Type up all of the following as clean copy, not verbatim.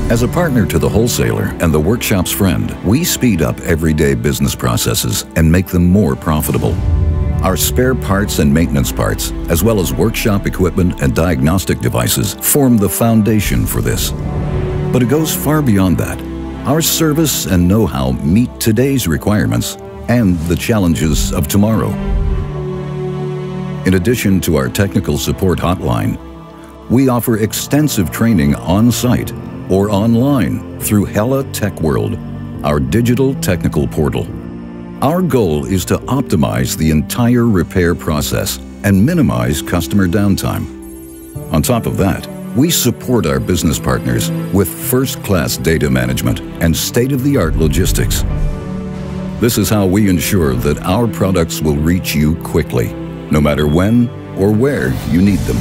As a partner to the wholesaler and the workshop's friend, we speed up everyday business processes and make them more profitable. Our spare parts and maintenance parts, as well as workshop equipment and diagnostic devices, form the foundation for this. But it goes far beyond that. Our service and know-how meet today's requirements and the challenges of tomorrow. In addition to our technical support hotline, we offer extensive training on-site or online through HELLA Techworld, our digital technical portal. Our goal is to optimize the entire repair process and minimize customer downtime. On top of that, we support our business partners with first-class data management and state-of-the-art logistics. This is how we ensure that our products will reach you quickly, no matter when or where you need them.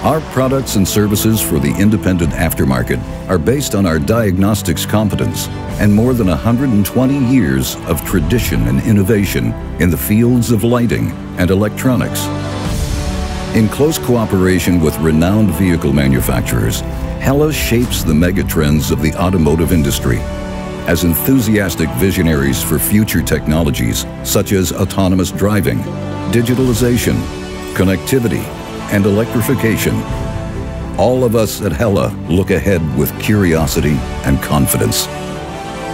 Our products and services for the independent aftermarket are based on our diagnostics competence and more than 120 years of tradition and innovation in the fields of lighting and electronics. In close cooperation with renowned vehicle manufacturers, HELLA shapes the megatrends of the automotive industry. As enthusiastic visionaries for future technologies such as autonomous driving, digitalization, connectivity, and electrification, all of us at HELLA look ahead with curiosity and confidence.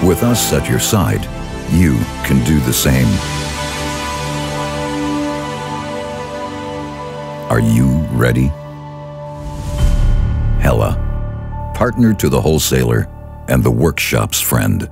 With us at your side, you can do the same. Are you ready? HELLA, partner to the wholesaler and the workshop's friend.